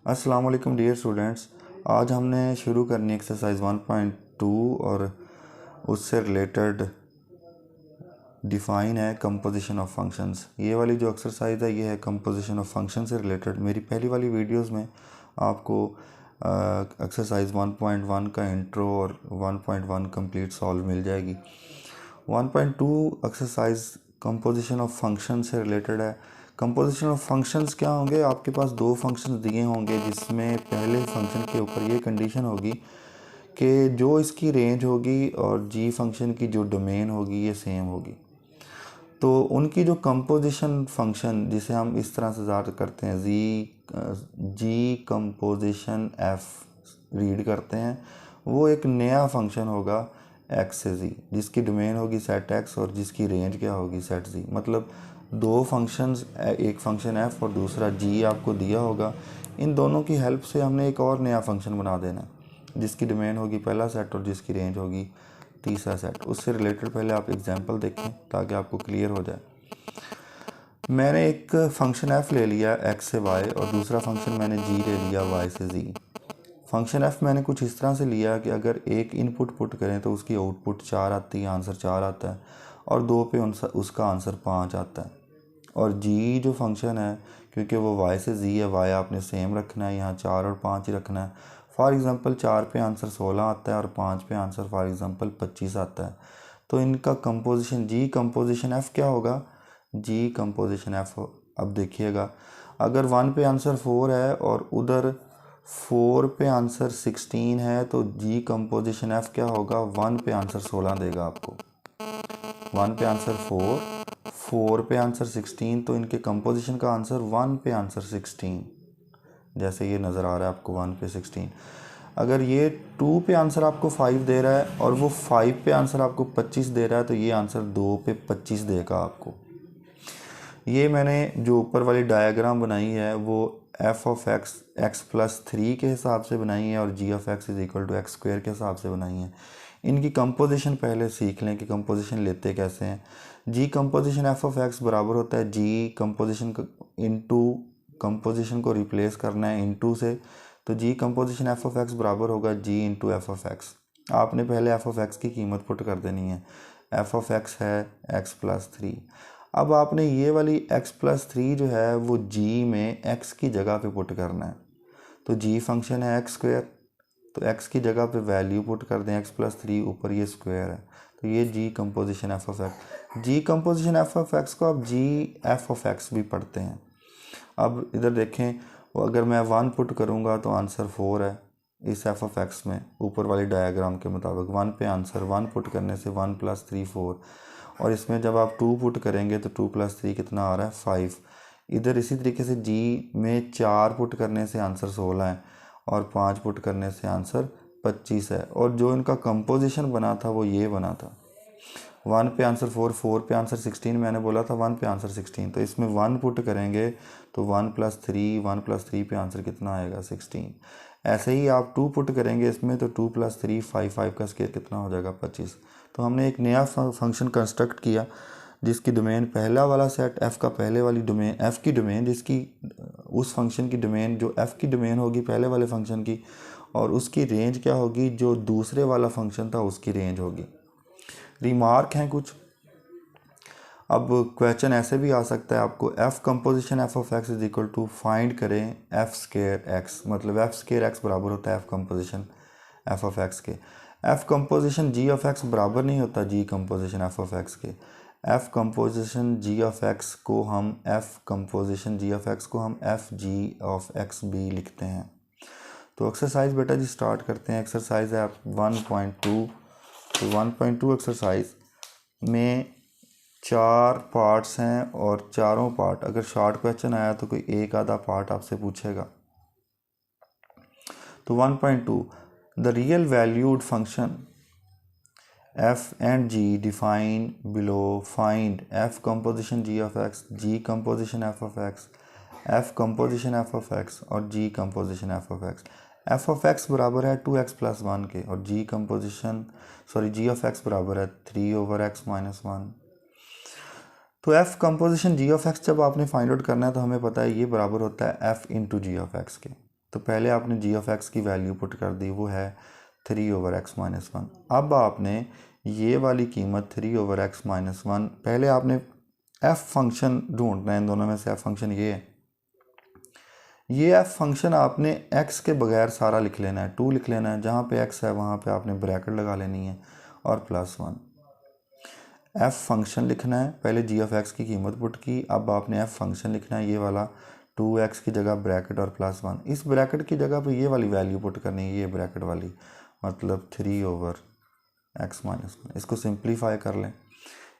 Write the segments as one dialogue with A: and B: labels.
A: अस्सलाम वालेकुम dear students. आज हमने शुरू करनी एक्सरसाइज 1.2 और उससे रिलेटेड डिफ़ाइन है कंपोजिशन ऑफ फंक्शंस। ये वाली जो एक्सरसाइज है ये है कंपोजिशन ऑफ फंक्शन से रिलेटेड। मेरी पहली वाली वीडियोस में आपको एक्सरसाइज 1.1 का इंट्रो और 1.1 कंप्लीट सॉल्व मिल जाएगी। 1.2 एक्सरसाइज कंपोजिशन ऑफ फंक्शन से रिलेटेड है। कंपोजिशन ऑफ फंक्शंस क्या होंगे, आपके पास दो फंक्शंस दिए होंगे जिसमें पहले फंक्शन के ऊपर ये कंडीशन होगी कि जो इसकी रेंज होगी और जी फंक्शन की जो डोमेन होगी ये सेम होगी। तो उनकी जो कंपोजिशन फंक्शन जिसे हम इस तरह से ज़ाहिर करते हैं जी कंपोजिशन एफ रीड करते हैं, वो एक नया फंक्शन होगा एक्स से जी, जिसकी डोमेन होगी सेट एक्स और जिसकी रेंज क्या होगी सेट जी। मतलब दो फंक्शंस, एक फंक्शन एफ और दूसरा जी आपको दिया होगा। इन दोनों की हेल्प से हमने एक और नया फंक्शन बना देना है जिसकी डोमेन होगी पहला सेट और जिसकी रेंज होगी तीसरा सेट। उससे रिलेटेड पहले आप एग्जांपल देखें ताकि आपको क्लियर हो जाए। मैंने एक फंक्शन एफ ले लिया एक्स से वाई और दूसरा फंक्शन मैंने जी ले लिया वाई से जी। फंक्शन एफ मैंने कुछ इस तरह से लिया कि अगर एक इनपुट पुट करें तो उसकी आउटपुट 4 आती है, आंसर 4 आता है, और 2 पे उसका आंसर 5 आता है। और जी जो फंक्शन है, क्योंकि वो वाई से जी है, वाई आपने सेम रखना है, यहाँ 4 और 5 ही रखना है। फॉर एग्ज़ाम्पल 4 पे आंसर 16 आता है और 5 पे आंसर फॉर एग्ज़ाम्पल 25 आता है। तो इनका कंपोजिशन जी कंपोजिशन एफ़ क्या होगा, जी कंपोजिशन एफ़। अब देखिएगा, अगर 1 पे आंसर 4 है और उधर 4 पे आंसर 16 है तो जी कंपोजिशन एफ़ क्या होगा, 1 पे आंसर 16 देगा आपको। 1 पे आंसर 4 पे आंसर 16, तो इनके कंपोजिशन का आंसर 1 पे आंसर 16, जैसे ये नज़र आ रहा है आपको 1 पे 16। अगर ये 2 पे आंसर आपको 5 दे रहा है और वो 5 पे आंसर आपको 25 दे रहा है, तो ये आंसर 2 पे 25 देगा आपको। ये मैंने जो ऊपर वाली डायग्राम बनाई है वो f of x x plus 3 के हिसाब से बनाई है और g of x is equal to x square के हिसाब से बनाई है। इनकी कंपोजिशन पहले सीख लें कि कंपोजिशन लेते कैसे हैं। जी कंपोजिशन एफ ऑफ एक्स बराबर होता है जी कंपोजिशन इनटू कंपोजिशन को रिप्लेस करना है इनटू से, तो जी कंपोजिशन एफ ऑफ एक्स बराबर होगा जी इंटू एफ ऑफ एक्स। आपने पहले एफ ऑफ एक्स की कीमत पुट कर देनी है। एफ ऑफ एक्स है एक्स प्लस 3। अब आपने ये वाली x प्लस 3 जो है वो g में x की जगह पे पुट करना है। तो g फंक्शन है एक्स स्क्वेयर, तो x की जगह पे वैल्यू पुट कर दें x प्लस 3, ऊपर ये स्क्वेयर है, तो ये g composition f of x. G composition f of x को आप g f ऑफ एक्स भी पढ़ते हैं। अब इधर देखें, वो अगर मैं 1 पुट करूँगा तो आंसर 4 है इस f ऑफ एक्स में, ऊपर वाली डायग्राम के मुताबिक 1 पे आंसर 1 पुट करने से 1 प्लस 3 4, और इसमें जब आप 2 पुट करेंगे तो 2 प्लस 3 कितना आ रहा है 5। इधर इसी तरीके से जी में 4 पुट करने से आंसर 16 है और 5 पुट करने से आंसर 25 है। और जो इनका कंपोजिशन बना था वो ये बना था। 1 पे आंसर 4 पे आंसर 16, मैंने बोला था 1 पे आंसर 16, तो इसमें 1 पुट करेंगे तो 1 प्लस 3 पे आंसर कितना आएगा 16। ऐसे ही आप 2 पुट करेंगे इसमें तो 2 प्लस 3 5 का स्क्वायर कितना हो जाएगा 25। तो हमने एक नया फंक्शन कंस्ट्रक्ट किया जिसकी डोमेन पहला वाला सेट एफ़ का पहले वाली डोमेन एफ़ की डोमेन, जिसकी उस फंक्शन की डोमेन जो एफ़ की डोमेन होगी पहले वाले फंक्शन की, और उसकी रेंज क्या होगी जो दूसरे वाला फंक्शन था उसकी रेंज होगी। रिमार्क हैं कुछ। अब क्वेश्चन ऐसे भी आ सकता है आपको, f composition f of x is equal to find करें एफ स्केयर एक्स, मतलब एफ स्केयर एक्स बराबर होता है f composition f of x के। F composition g of x बराबर नहीं होता g composition f of x के। F composition g of x को हम एफ जी ऑफ एक्स भी लिखते हैं। तो एक्सरसाइज बेटा जी स्टार्ट करते हैं। एक्सरसाइज है 1.2। तो 1.2 एक्सरसाइज में 4 पार्ट्स हैं और चारों पार्ट, अगर शॉर्ट क्वेश्चन आया तो कोई एक आधा पार्ट आपसे पूछेगा। तो 1.2, the real valued function f and g define below, find f composition g of x, g composition f of x, f composition f of x और g composition f of x। f of x बराबर है 2x plus 1 के और g of x बराबर है 3/x minus 1। तो f composition g of x जब आपने फाइंड आउट करना है तो हमें पता है ये बराबर होता है f into g of x के। तो पहले आपने जी ऑफ एक्स की वैल्यू पुट कर दी, वो है 3/x-1। अब आपने ये वाली कीमत 3/x-1, पहले आपने एफ फंक्शन ढूंढना है, इन दोनों में से एफ फंक्शन ये है। ये एफ फंक्शन आपने एक्स के बगैर सारा लिख लेना है, 2 लिख लेना है, जहाँ पे एक्स है वहाँ पे आपने ब्रैकेट लगा लेनी है और +1। एफ फंक्शन लिखना है, पहले जी ऑफ एक्स की कीमत पुट की, अब आपने एफ फंक्शन लिखना है, ये वाला 2x की जगह ब्रैकेट और +1। इस ब्रैकेट की जगह पे ये वाली वैल्यू पुट करनी है, ये ब्रैकेट वाली, मतलब 3/x-1। इसको सिंप्लीफाई कर लें।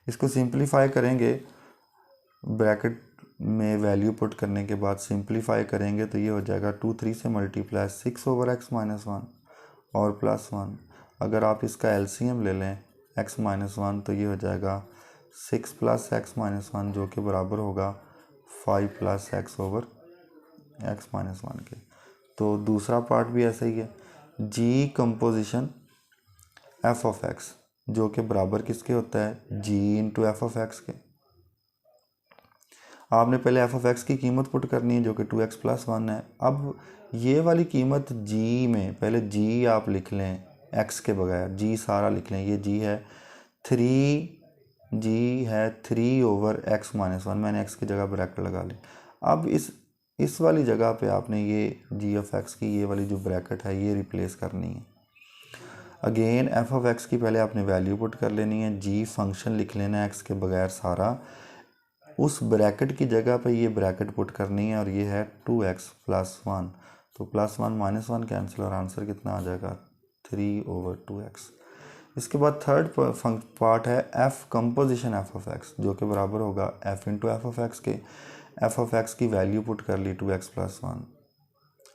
A: इसको सिंप्लीफाई करेंगे, ब्रैकेट में वैल्यू पुट करने के बाद सिंप्लीफाई करेंगे तो ये हो जाएगा 2 3 से मल्टीप्लाई 6/x-1 और +1। अगर आप इसका एलसीएम ले लें x-1 तो ये हो जाएगा 6 + x-1 जो कि बराबर होगा 5 + x/x-1 के। तो दूसरा पार्ट भी ऐसा ही है, जी कंपोजिशन एफ ऑफ एक्स जो कि बराबर किसके होता है, g into f of x के। आपने पहले एफ ऑफ एक्स की कीमत पुट करनी है जो कि 2x + 1 है। अब ये वाली कीमत जी में पहले जी आप लिख लें, एक्स के बगैर जी सारा लिख लें, ये जी है 3/x-1, मैंने एक्स की जगह ब्रैकेट लगा ली। अब इस वाली जगह पे आपने ये जी ऑफ एक्स की ये वाली जो ब्रैकेट है ये रिप्लेस करनी है। अगेन एफ ऑफ एक्स की पहले आपने वैल्यू पुट कर लेनी है, जी फंक्शन लिख लेना है एक्स के बगैर सारा, उस ब्रैकेट की जगह पे ये ब्रैकेट पुट करनी है और ये है 2x + 1। तो +1 - 1 कैंसिल और आंसर कितना आ जाएगा 3/2x। इसके बाद थर्ड पार्ट है f composition f of x जो कि बराबर होगा F into f of x के। एफ ऑफ एक्स की वैल्यू पुट कर ली 2x + 1।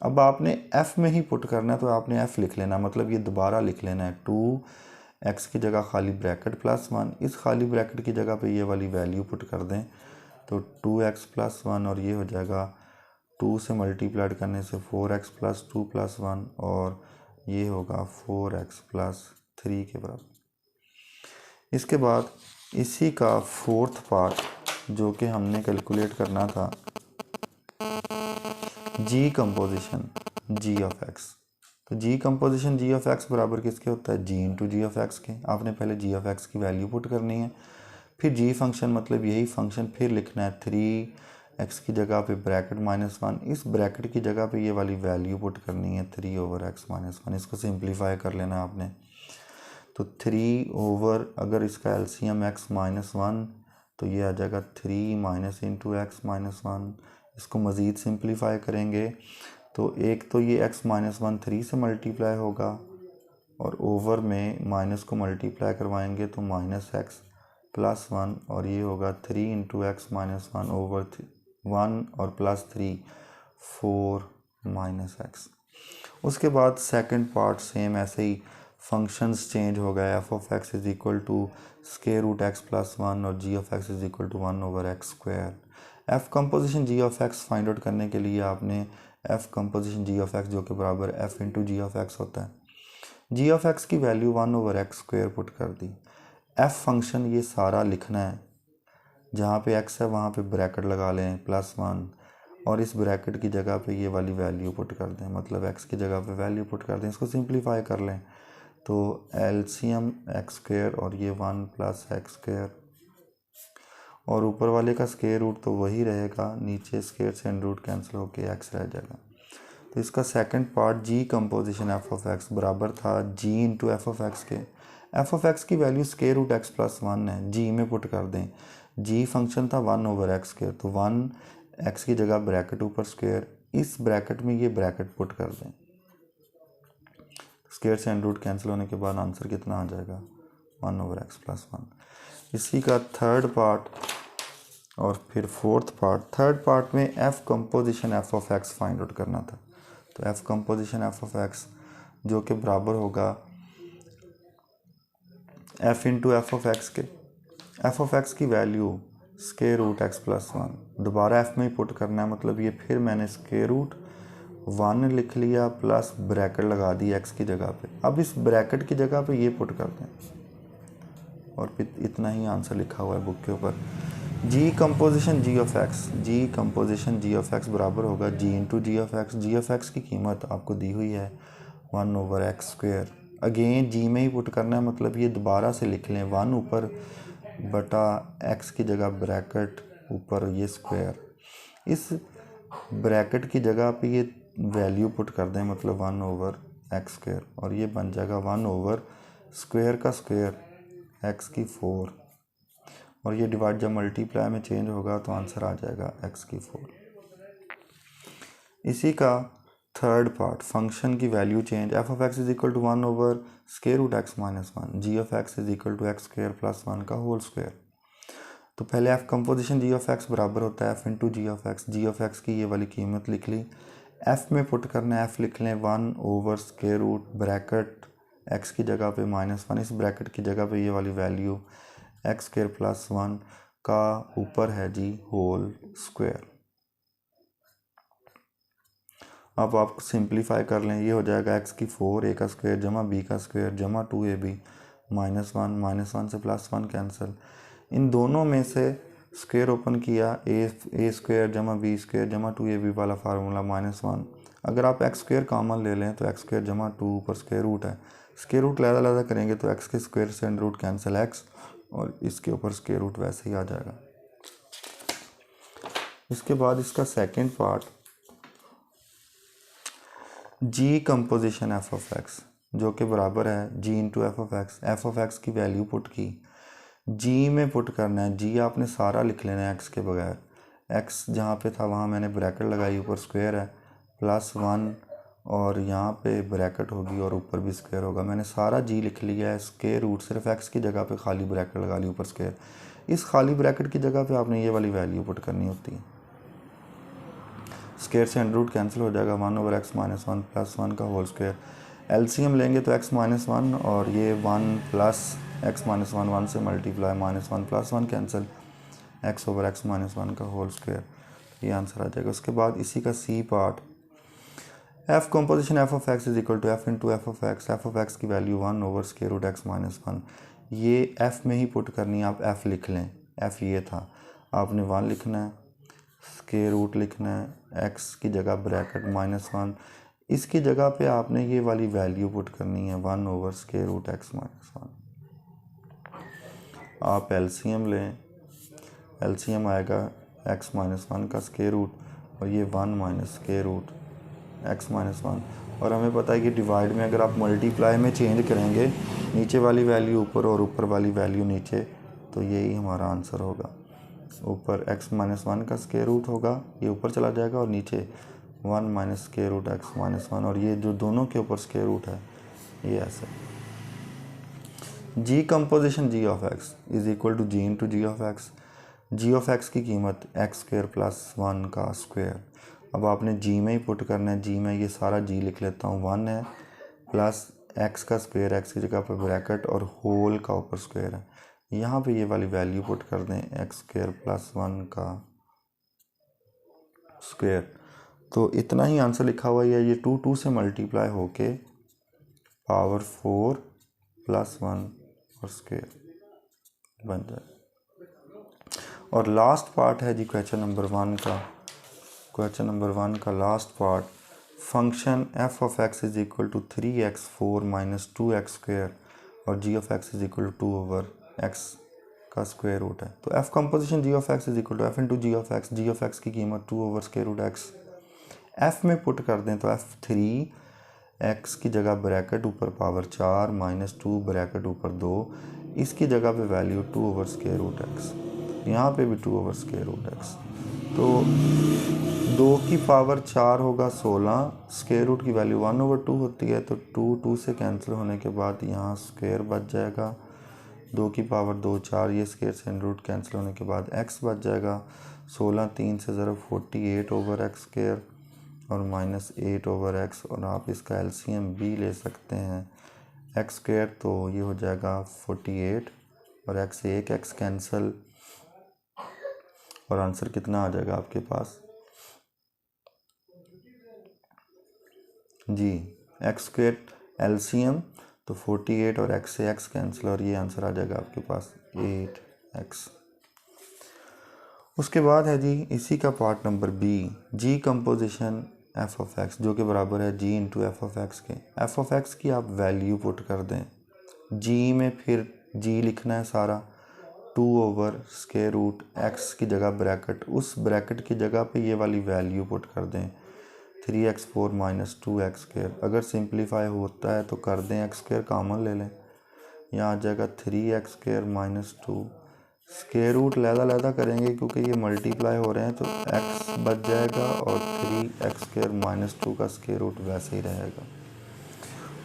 A: अब आपने एफ में ही पुट करना है तो आपने एफ लिख लेना, मतलब ये दोबारा लिख लेना है, 2x की जगह खाली ब्रैकेट +1, इस खाली ब्रैकेट की जगह पे ये वाली वैल्यू पुट कर दें तो 2x + 1 और ये हो जाएगा 2 से मल्टीप्लाइड करने से 4x + 2 + 1 और ये होगा 4x + 3 के बराबर। इसके बाद इसी का फोर्थ पार्ट जो कि हमने कैलकुलेट करना था, जी कंपोजिशन जी ऑफ एक्स। तो जी कंपोजिशन जी ऑफ एक्स बराबर किसके होता है, g into g of x के। आपने पहले जी ऑफ एक्स की वैल्यू पुट करनी है, फिर जी फंक्शन मतलब यही फंक्शन फिर लिखना है, 3x की जगह पे ब्रैकेट -1, इस ब्रैकेट की जगह पे ये वाली वैल्यू पुट करनी है 3/x-1। इसको सिंप्लीफाई कर लेना आपने, तो 3 अगर इसका एलसीएम x-1 तो ये आ जाएगा 3 - इंटू x-1। इसको मज़ीद सिंप्लीफाई करेंगे तो एक तो ये x-1 3 से मल्टीप्लाई होगा और ओवर में माइनस को मल्टीप्लाई करवाएंगे तो -x + 1 और ये होगा 3 इंटू x-1 ओवर 1 और +3 4 -x। उसके बाद सेकंड पार्ट सेम ऐसे ही फंक्शंस चेंज हो गए, f of x is equal to √x + 1 और g of x is equal to 1/x²। F composition g of x find out करने के लिए आपने f composition g of x जो कि बराबर f into g of x होता है, जी ऑफ एक्स की वैल्यू 1/x² पुट कर दी। एफ फंक्शन ये सारा लिखना है, जहाँ पे एक्स है वहाँ पे ब्रैकेट लगा लें +1 और इस ब्रैकेट की जगह पे ये वाली वैल्यू पुट कर दें, मतलब एक्स की जगह पे वैल्यू पुट कर दें। इसको सिंप्लीफाई कर लें तो एलसीएम x² और ये 1 + x² और ऊपर वाले का स्क्वायर रूट तो वही रहेगा, नीचे स्क्वायर से √ कैंसिल होके x रह जाएगा। तो इसका second part g composition f of x बराबर था g into f of x के। एफ ऑफ एक्स की वैल्यू √x + 1 है, जी में पुट कर दें, जी फंक्शन था 1/x², तो 1x की जगह ब्रैकेट ऊपर स्क्वायर, इस ब्रैकेट में ये ब्रैकेट पुट कर दें, स्क्वायर से √ कैंसिल होने के बाद आंसर कितना आ जाएगा 1/x + 1। इसी का थर्ड पार्ट और फिर फोर्थ पार्ट, थर्ड पार्ट में F composition f of x find out करना था। तो f composition f of x जो कि बराबर होगा F into f of x के। एफ ऑफ एक्स की वैल्यू √x + 1 दोबारा एफ में ही पुट करना है, मतलब ये फिर मैंने √1 लिख लिया प्लस ब्रैकेट लगा दी एक्स की जगह पे। अब इस ब्रैकेट की जगह पे ये पुट कर दें और इतना ही आंसर लिखा हुआ है बुक के ऊपर। जी कंपोजिशन जी ऑफ एक्स बराबर होगा जी इंटू जी ऑफ एक्स की कीमत आपको दी हुई है 1/x²। अगेन जी में ही पुट करना है, मतलब ये दोबारा से लिख लें 1 ऊपर बटा एक्स की जगह ब्रैकेट ऊपर ये स्क्वायर। इस ब्रैकेट की जगह पे ये वैल्यू पुट कर दें, मतलब 1/x², और ये बन जाएगा 1/स्क्वायर का स्क्वायर एक्स की 4, और ये डिवाइड जब मल्टीप्लाई में चेंज होगा तो आंसर आ जाएगा एक्स की 4। इसी का थर्ड पार्ट, फंक्शन की value change. F of x is equal to 1/√x-1, g of x is equal to x² + 1 का होल स्क्वायर। तो पहले f composition g of x बराबर होता है f into g of x. G of x की ये वाली कीमत लिख ली, एफ में पुट करना है, एफ लिख लें 1/√, ब्रैकेट एक्स की जगह पे -1, इस ब्रैकेट की जगह पे ये वाली वैल्यू x² + 1 का ऊपर है जी होल स्क्वायर। अब आप सिंप्लीफाई कर लें, ये हो जाएगा x की 4 a का स्क्वायर जमा b का स्क्वायर जमा 2ab -1 से +1 कैंसिल। इन दोनों में से स्क्वायर ओपन किया, a² जमा b² जमा 2ab वाला फार्मूला -1। अगर आप x² कॉमन ले लें तो x² जमा 2 ऊपर स्क्वायर रूट है, स्क्वायर रूट लहदा करेंगे तो x के स्क्वायर से अंडर रूट कैंसिल x, और इसके ऊपर स्क्वायर रूट वैसे ही आ जाएगा। इसके बाद इसका second part, g composition f of x, जो कि बराबर है g into f of x. F of x की वैल्यू पुट की, जी में पुट करना है, जी आपने सारा लिख लेना है एक्स के बगैर। एक्स जहाँ पे था वहाँ मैंने ब्रैकेट लगाई, ऊपर स्क्वायर है +1, और यहाँ पे ब्रैकेट होगी और ऊपर भी स्क्वायर होगा। मैंने सारा जी लिख लिया है, स्क्वायर रूट सिर्फ एक्स की जगह पे खाली ब्रैकेट लगा ली ऊपर स्क्वायर। इस खाली ब्रैकेट की जगह पे आपने ये वाली वैल्यू पुट करनी होती है, स्क्वायर से अंडर रूट कैंसिल हो जाएगा 1/x-1 + 1 का होल स्क्वायर। एलसीएम लेंगे तो x-1 और ये 1 + x-1, 1 से मल्टीप्लाई -1 + 1 कैंसिल, x/x-1 का होल स्क्वायर, ये आंसर आ जाएगा। उसके बाद इसी का c part, f composition f of x is equal to f into f of x. F of x की वैल्यू 1/√x-1, ये एफ में ही पुट करनी है। आप एफ लिख लें, एफ ये था, आपने 1 लिखना है, स्क्वायर रूट लिखना है, एक्स की जगह ब्रैकेट -1, इसकी जगह पे आपने ये वाली वैल्यू पुट करनी है 1/√x-1। आप एलसीएम लें, एलसीएम आएगा x-1 का स्क्वायर रूट, और ये 1 - स्क्वायर रूट x-1, और हमें पता है कि डिवाइड में अगर आप मल्टीप्लाई में चेंज करेंगे, नीचे वाली वैल्यू ऊपर और ऊपर वाली वैल्यू नीचे, तो यही हमारा आंसर होगा। ऊपर x-1 का स्क्वायर रूट होगा, ये ऊपर चला जाएगा, और नीचे 1 - स्क्वायर रूट x-1, और ये जो दोनों के ऊपर स्क्वायर रूट है ये ऐसे। G composition g of x is equal to g into g of x. G of x की कीमत x² + 1 का स्क्वायर। अब आपने जी में ही पुट करना है, जी में ये सारा जी लिख लेता हूँ, 1 है प्लस एक्स का स्क्वायर, एक्स की जगह पर ब्रैकेट और होल का ऊपर स्क्वायर है। यहाँ पे ये वाली वैल्यू पुट कर दें x² + 1 का स्क्वायर, तो इतना ही आंसर लिखा हुआ है। ये 2 से मल्टीप्लाई होके पावर 4 + 1 और स्क्वायर बन जाए। और लास्ट पार्ट है जी क्वेश्चन नंबर 1 का last part, function f of x is equal to 3x4 - 2x² और g of x is equal to 2/x का स्क्वायर रूट है। तो f composition g of x is equal to f into g of x. G of x की कीमत 2/√x, F में put कर दें तो एफ 3x की जगह ब्रैकेट ऊपर पावर 4 -2 ब्रैकेट ऊपर 2, इसकी जगह पे वैल्यू 2/√x, यहाँ पे भी 2/√x। तो 2 की पावर 4 होगा 16, स्क्वायर रूट की वैल्यू 1/2 होती है, तो 2 से कैंसिल होने के बाद यहाँ स्क्वायर बच जाएगा, 2 की पावर 2 4, ये स्क्वायर से अंडर रूट कैंसिल होने के बाद x बच जाएगा, 16 3 से ज़रा 48/x² और -8/x, और आप इसका एलसीएम भी ले सकते हैं x², तो ये हो जाएगा 48 और x 1x कैंसिल, और आंसर कितना आ जाएगा आपके पास जी x² एलसीएम, तो 48 और x से x कैंसिल, और ये आंसर आ जाएगा आपके पास 8x। उसके बाद है जी इसी का part number b, g composition f of x, जो कि बराबर है g into f of x के। एफ ऑफ एक्स की आप वैल्यू पुट कर दें, जी में फिर जी लिखना है सारा, 2/स्क्वायर रूट एक्स की जगह ब्रैकेट, उस ब्रैकेट की जगह पे ये वाली वैल्यू पुट कर दें 3x4 माइनस 2x²। अगर सिंप्लीफाई होता है तो कर दें, x² कॉमन ले लें, यहाँ आ जाएगा 3x² माइनस 2। स्क्वायर रूट लहदा करेंगे क्योंकि ये मल्टीप्लाई हो रहे हैं, तो x बच जाएगा और 3x² माइनस 2 का स्क्वायर रूट वैसे ही रहेगा।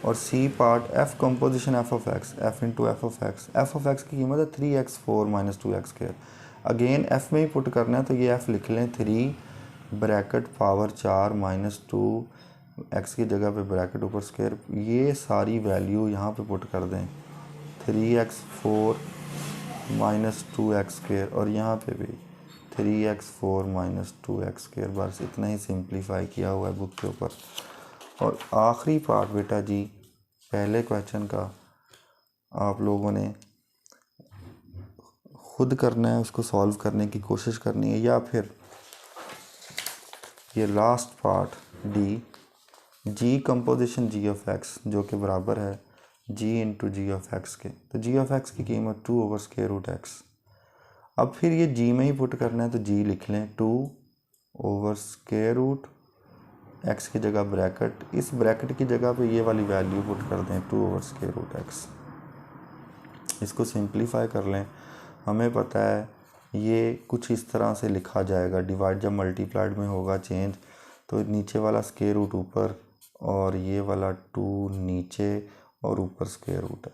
A: और c part f composition f of x, f into f of x. F of x की कीमत है 3x4 minus 2x²। Again F में ही पुट करना है, तो ये एफ लिख लें 3 ब्रैकेट पावर 4 माइनस 2, एक्स की जगह पे ब्रैकेट ऊपर स्क्वायर, ये सारी वैल्यू यहाँ पे पुट कर दें 3x4 माइनस 2x², और यहाँ पे भी 3x4 माइनस 2x²। बस इतना ही सिंप्लीफाई किया हुआ है बुक के ऊपर। और आखिरी पार्ट बेटा जी पहले क्वेश्चन का आप लोगों ने खुद करना है, उसको सॉल्व करने की कोशिश करनी है, या फिर ये last part d, g composition g of x, जो कि बराबर है g into g of x के। तो जी ऑफ एक्स की कीमत 2/स्क्वायर रूट एक्स। अब फिर ये जी में ही पुट करना है, तो जी लिख लें 2/स्क्वायर रूट एक्स की जगह ब्रैकेट, इस ब्रैकेट की जगह पे ये वाली वैल्यू पुट कर दें 2/स्क्वायर रूट एक्स। इसको सिंप्लीफाई कर लें, हमें पता है ये कुछ इस तरह से लिखा जाएगा, डिवाइड जब मल्टीप्लाइड में होगा चेंज, तो नीचे वाला स्क्वायर रूट ऊपर और ये वाला 2 नीचे और ऊपर स्क्वायर रूट है,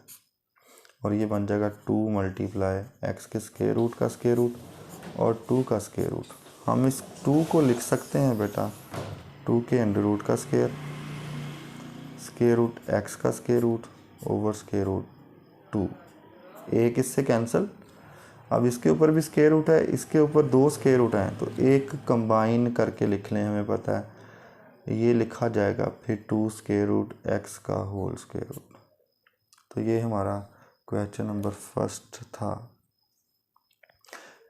A: और ये बन जाएगा 2 मल्टीप्लाई एक्स के स्क्वायर रूट का स्क्वायर रूट और 2 का स्क्वायर रूट। हम इस 2 को लिख सकते हैं बेटा 2 के अंडर रूट का स्क्वायर रूट एक्स का square root over square root 2, एक इससे कैंसिल। अब इसके ऊपर भी स्क्वायर रूट है, इसके ऊपर 2 स्क्वायर रूट हैं, तो एक कंबाइन करके लिख लें, हमें पता है ये लिखा जाएगा फिर 2 स्क्वायर रूट एक्स का होल स्क्वायर रूट। तो ये हमारा क्वेश्चन नंबर फर्स्ट था।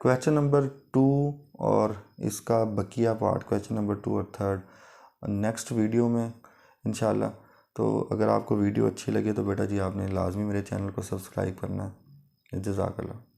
A: क्वेश्चन नंबर 2 और इसका बकिया पार्ट क्वेश्चन नंबर 2 और 3 नेक्स्ट वीडियो में इंशाल्लाह। तो अगर आपको वीडियो अच्छी लगे तो बेटा जी आपने लाजमी मेरे चैनल को सब्सक्राइब करना है। जज़ाकल्लाह।